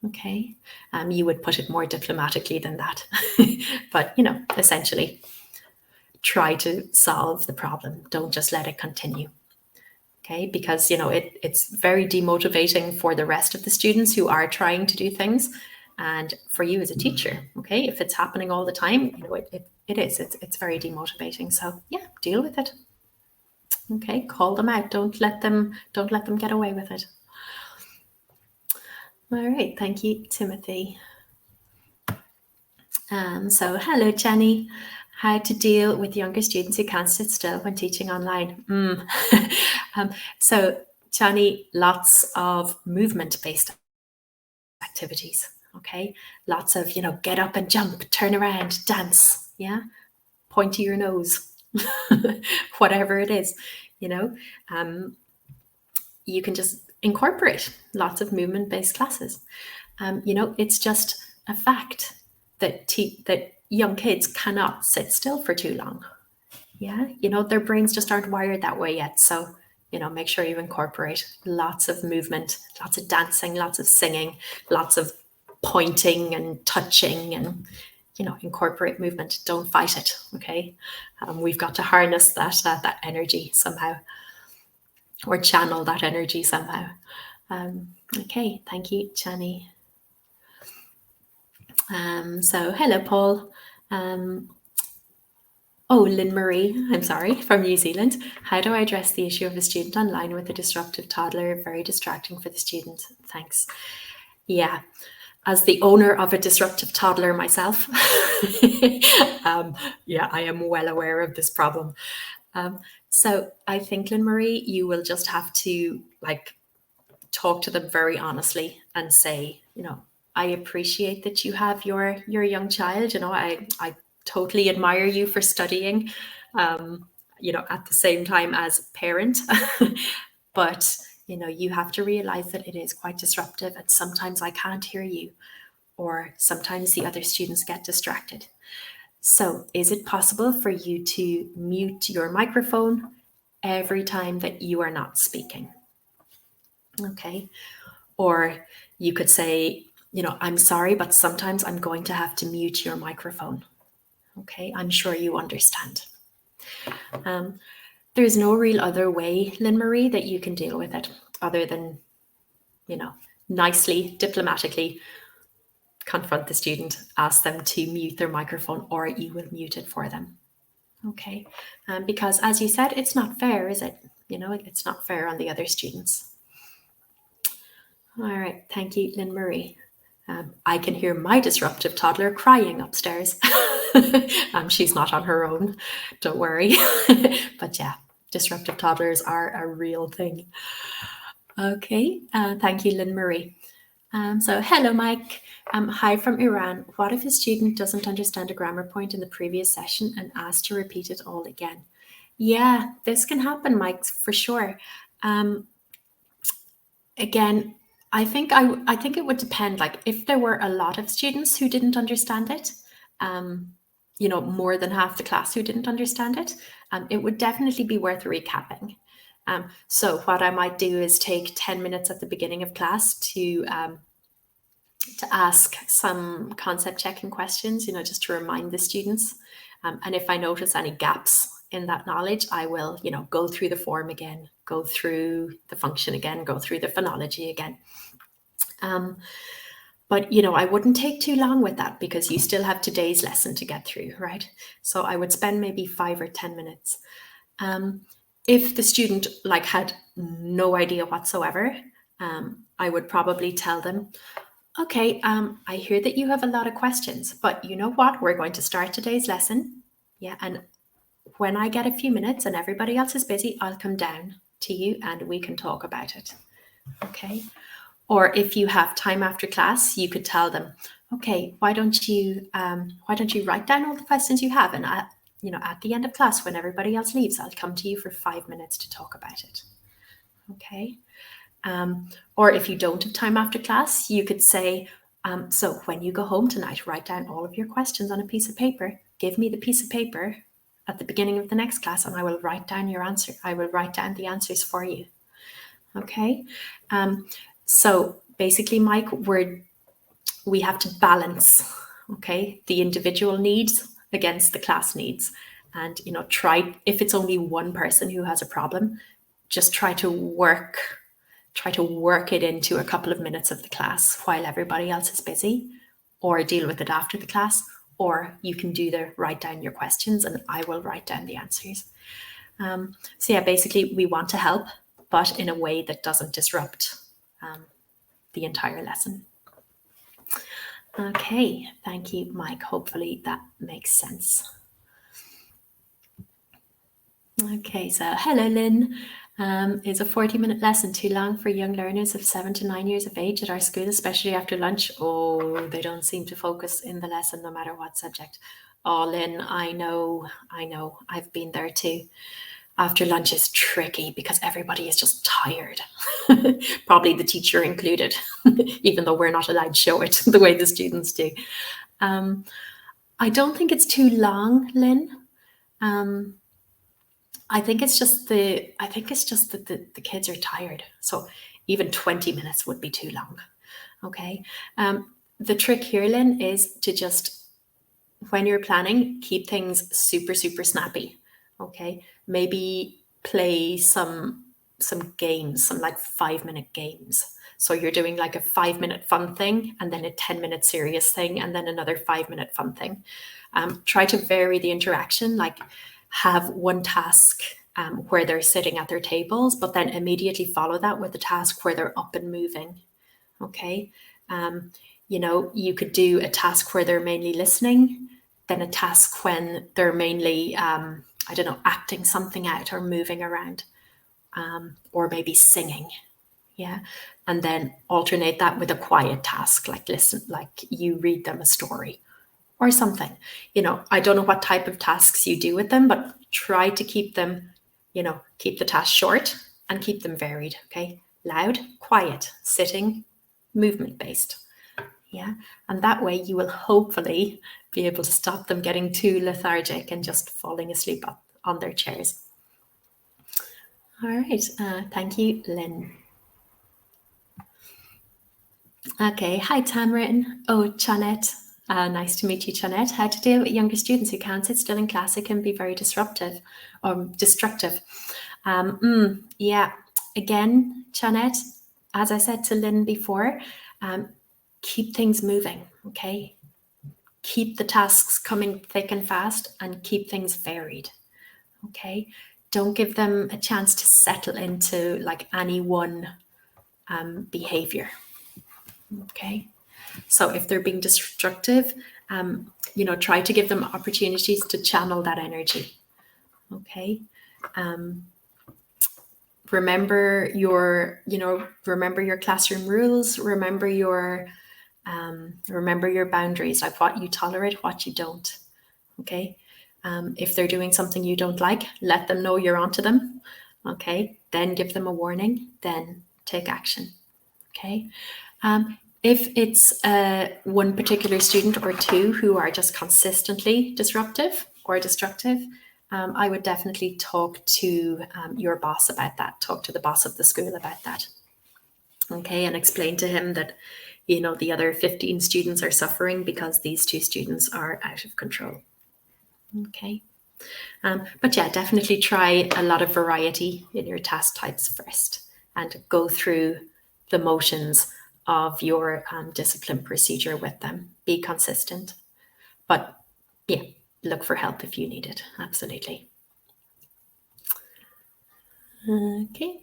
Okay. You would put it more diplomatically than that. But, essentially, try to solve the problem. Don't just let it continue. Okay, because it's very demotivating for the rest of the students who are trying to do things, and for you as a teacher. Okay, if it's happening all the time, it's very demotivating. So yeah, deal with it. Okay, call them out. Don't let them get away with it. All right, thank you, Timothy. So hello, Jenny. How to deal with younger students who can't sit still when teaching online. So, Johnny, lots of movement-based activities, okay? Lots of, get up and jump, turn around, dance, point to your nose, whatever it is, you can just incorporate lots of movement-based classes. It's just a fact that young kids cannot sit still for too long. Yeah, their brains just aren't wired that way yet. So, make sure you incorporate lots of movement, lots of dancing, lots of singing, lots of pointing and touching, and, incorporate movement. Don't fight it, okay? We've got to harness that energy somehow, or channel that energy somehow. Okay, thank you, Jenny. So hello, Paul. Lynn Marie, I'm sorry, from New Zealand. How do I address the issue of a student online with a disruptive toddler? Very distracting for the student. Thanks. Yeah, as the owner of a disruptive toddler myself, I am well aware of this problem. So I think, Lynn Marie, you will just have to talk to them very honestly and say, I appreciate that you have your young child. I totally admire you for studying, at the same time as parent. But, you have to realize that it is quite disruptive, and sometimes I can't hear you, or sometimes the other students get distracted. So is it possible for you to mute your microphone every time that you are not speaking? Okay. Or you could say, I'm sorry, but sometimes I'm going to have to mute your microphone. Okay, I'm sure you understand. There's no real other way, Lynn Marie, that you can deal with it other than, nicely, diplomatically confront the student, ask them to mute their microphone, or you will mute it for them. Okay, because as you said, it's not fair, is it? It's not fair on the other students. All right, thank you, Lynn Marie. I can hear my disruptive toddler crying upstairs. She's not on her own, don't worry. But yeah, disruptive toddlers are a real thing. Okay, thank you, Lynn Marie. So hello, Mike. Hi from Iran. What if a student doesn't understand a grammar point in the previous session and asks to repeat it all again? Yeah, this can happen, Mike, for sure. Again, I think it would depend. Like, if there were a lot of students who didn't understand it, more than half the class who didn't understand it, it would definitely be worth recapping. So what I might do is take 10 minutes at the beginning of class to ask some concept checking questions, just to remind the students. And if I notice any gaps in that knowledge, I will, go through the form again, go through the function again, go through the phonology again. But, I wouldn't take too long with that because you still have today's lesson to get through, right? So I would spend maybe 5 or 10 minutes. If the student had no idea whatsoever, I would probably tell them, okay, I hear that you have a lot of questions, but you know what? We're going to start today's lesson. Yeah, and when I get a few minutes and everybody else is busy, I'll come down to you and we can talk about it. Okay. Or if you have time after class, you could tell them, okay, why don't you write down all the questions you have, and at the end of class, when everybody else leaves, I'll come to you for 5 minutes to talk about it. Okay. Or if you don't have time after class, you could say, so when you go home tonight, write down all of your questions on a piece of paper. Give me the piece of paper at the beginning of the next class, and I will write down your answer. I will write down the answers for you. Okay. So basically, Mike, we have to balance, okay, the individual needs against the class needs. And, try, if it's only one person who has a problem, just try to work it into a couple of minutes of the class while everybody else is busy, or deal with it after the class, or you can do the write down your questions and I will write down the answers. So yeah, basically we want to help, but in a way that doesn't disrupt the entire lesson. Okay, thank you, Mike. Hopefully that makes sense. Okay, so hello, Lynn. Is a 40-minute lesson too long for young learners of 7 to 9 years of age at our school, especially after lunch? Oh, they don't seem to focus in the lesson no matter what subject. Oh, Lynn, I know. I've been there too. After lunch is tricky because everybody is just tired. Probably the teacher included, even though we're not allowed to show it the way the students do. I don't think it's too long, Lynn. I think it's just that the kids are tired. So even 20 minutes would be too long. Okay. The trick here, Lynn, is to just, when you're planning, keep things super, super snappy. Okay. Maybe play some games, some 5-minute games. So you're doing a 5-minute fun thing and then a 10-minute serious thing and then another 5-minute fun thing. Try to vary the interaction, have one task where they're sitting at their tables, but then immediately follow that with a task where they're up and moving. Okay. You could do a task where they're mainly listening, then a task when they're mainly, acting something out or moving around, or maybe singing. Yeah. And then alternate that with a quiet task, you read them a story or something. I don't know what type of tasks you do with them, but try to keep them, keep the task short and keep them varied. Okay. Loud, quiet, sitting, movement based. Yeah. And that way you will hopefully be able to stop them getting too lethargic and just falling asleep on their chairs. All right. Thank you, Lynn. Okay. Hi, Tamrin. Oh, Chanette. Nice to meet you, Chanette. How to deal with younger students who can't sit still in class? It can be very disruptive or destructive. Yeah. Again, Chanette, as I said to Lynn before, keep things moving. Okay. Keep the tasks coming thick and fast and keep things varied. Okay. Don't give them a chance to settle into any one behavior. Okay. So if they're being destructive, try to give them opportunities to channel that energy. Okay. Remember your classroom rules. Remember your boundaries, like what you tolerate, what you don't. Okay. If they're doing something you don't like, let them know you're onto them. Okay. Then give them a warning. Then take action. Okay. If it's one particular student or two who are just consistently disruptive or destructive, I would definitely talk to your boss about that. Talk to the boss of the school about that. Okay, and explain to him that, the other 15 students are suffering because these 2 students are out of control. Okay. But yeah, definitely try a lot of variety in your task types first and go through the motions of your discipline procedure with them. Be consistent. But yeah, look for help if you need it. Absolutely. Okay.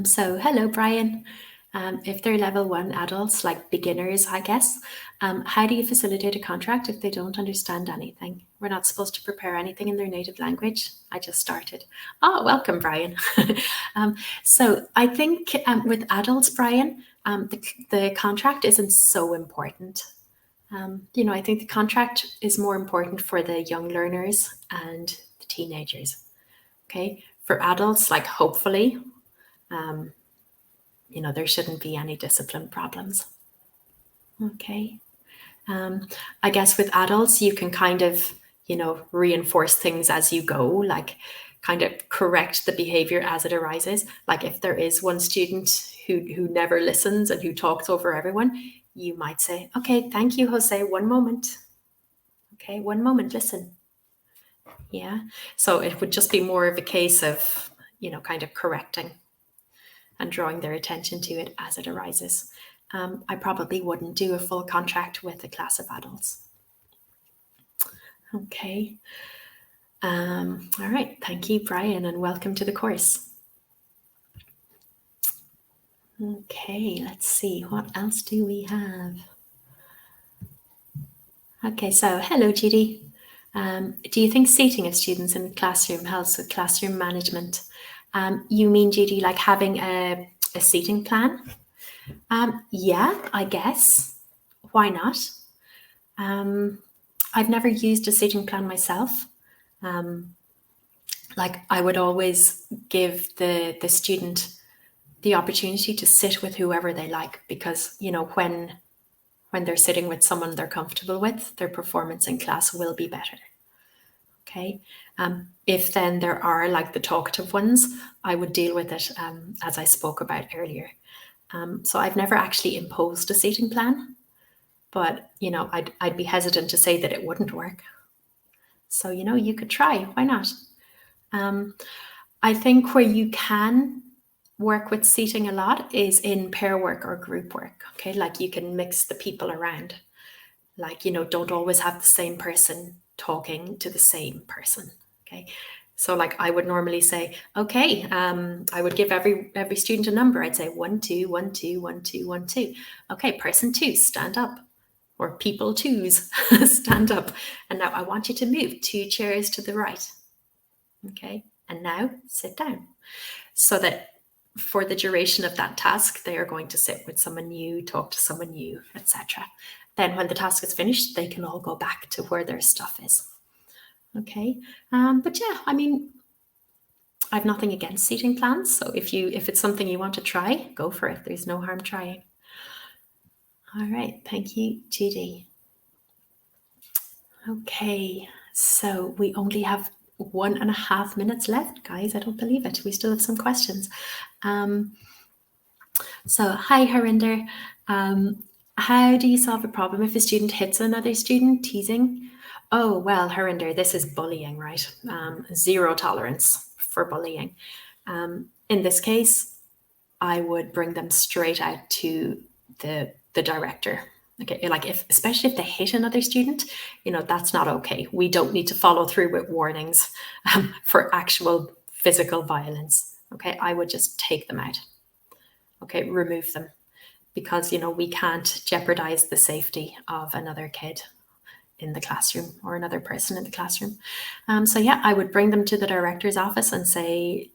So hello, Brian. If they're level 1 adults, like beginners, I guess, how do you facilitate a contract if they don't understand anything? We're not supposed to prepare anything in their native language. I just started. Oh, welcome, Brian. So I think with adults, Brian, the contract isn't so important. I think the contract is more important for the young learners and the teenagers. Okay, for adults, like hopefully, there shouldn't be any discipline problems. Okay. I guess with adults, you can kind of, reinforce things as you go, like kind of correct the behavior as it arises. Like if there is one student who never listens and who talks over everyone, you might say, okay, thank you, Jose, one moment. Okay, one moment, listen. Yeah. So it would just be more of a case of, kind of correcting and drawing their attention to it as it arises. I probably wouldn't do a full contract with a class of adults. Okay. All right. Thank you, Brian, and welcome to the course. Okay, let's see. What else do we have? Okay, so hello, Judy. Do you think seating of students in the classroom helps with classroom management? You mean, Judy, like having a seating plan? Yeah, I guess. Why not? I've never used a seating plan myself. Like I would always give the student the opportunity to sit with whoever they like, because when they're sitting with someone they're comfortable with, their performance in class will be better. Okay. If then there are like the talkative ones, I would deal with it as I spoke about earlier. So I've never actually imposed a seating plan, but I'd be hesitant to say that it wouldn't work. So you could try. Why not? I think where you can work with seating a lot is in pair work or group work. Okay, like you can mix the people around. Like don't always have the same person talking to the same person. Okay. So like I would normally say, okay, I would give every student a number. I'd say 1, 2, 1, 2, 1, 2, 1, 2. Okay, person 2, stand up. Or people 2s, stand up. And now I want you to move 2 chairs to the right. Okay, and now sit down. So that for the duration of that task, they are going to sit with someone new, talk to someone new, etc. Then when the task is finished, they can all go back to where their stuff is. Okay, but yeah, I mean, I've nothing against seating plans. So if it's something you want to try, go for it. There's no harm trying. All right, thank you, Judy. Okay, so we only have 1.5 minutes left, guys. I don't believe it. We still have some questions. So hi, Harinder. How do you solve a problem if a student hits another student? Teasing? Oh, well, Harinder, this is bullying, right? Zero tolerance for bullying. In this case, I would bring them straight out to the director. Okay, like especially if they hit another student, that's not okay. We don't need to follow through with warnings for actual physical violence. Okay, I would just take them out. Okay, remove them, because we can't jeopardize the safety of another kid in the classroom or another person in the classroom. So yeah, I would bring them to the director's office and say,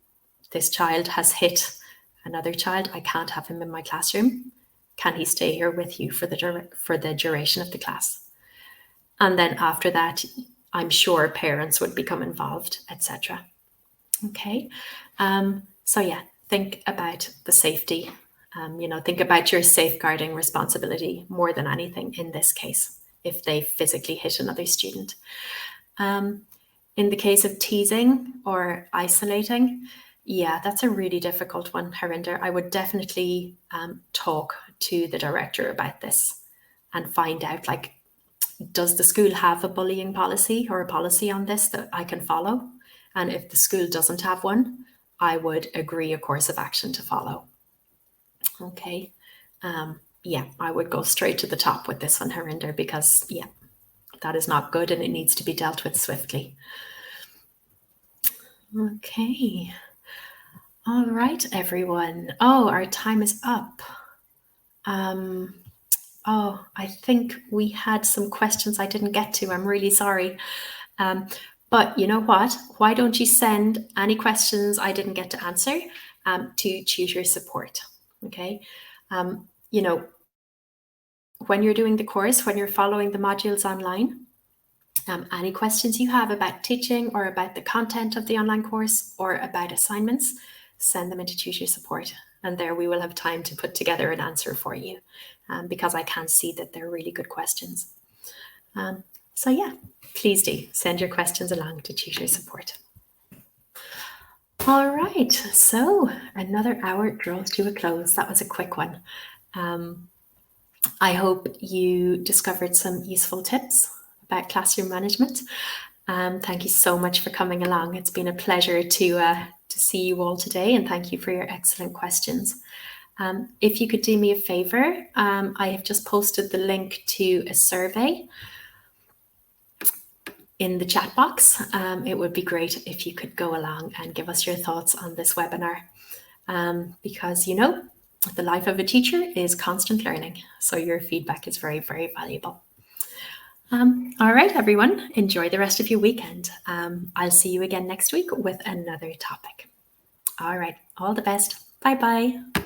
this child has hit another child. I can't have him in my classroom. Can he stay here with you for the duration of the class? And then after that, I'm sure parents would become involved, etc. Okay. So yeah, think about the safety. Think about your safeguarding responsibility more than anything in this case, if they physically hit another student. In the case of teasing or isolating, yeah, that's a really difficult one, Harinder. I would definitely talk to the director about this and find out, like, does the school have a bullying policy or a policy on this that I can follow? And if the school doesn't have one, I would agree a course of action to follow. Okay. Yeah, I would go straight to the top with this one, Harinder, because yeah, that is not good and it needs to be dealt with swiftly. Okay. All right, everyone. Oh, our time is up. Oh, I think we had some questions I didn't get to. I'm really sorry. But you know what? Why don't you send any questions I didn't get to answer to Tutor Support? Okay. You know, when you're doing the course, when you're following the modules online, any questions you have about teaching or about the content of the online course or about assignments, send them into Tutor Support. And there we will have time to put together an answer for you because I can see that they're really good questions. So yeah, please do send your questions along to Tutor Support. All right, so another hour draws to a close. That was a quick one. I hope you discovered some useful tips about classroom management. Thank you so much for coming along. It's been a pleasure to see you all today, and thank you for your excellent questions. If you could do me a favor, I have just posted the link to a survey in the chat box. It would be great if you could go along and give us your thoughts on this webinar because, you know, the life of a teacher is constant learning. So your feedback is very, very valuable. All right, everyone, enjoy the rest of your weekend. I'll see you again next week with another topic. All right, all the best. Bye-bye.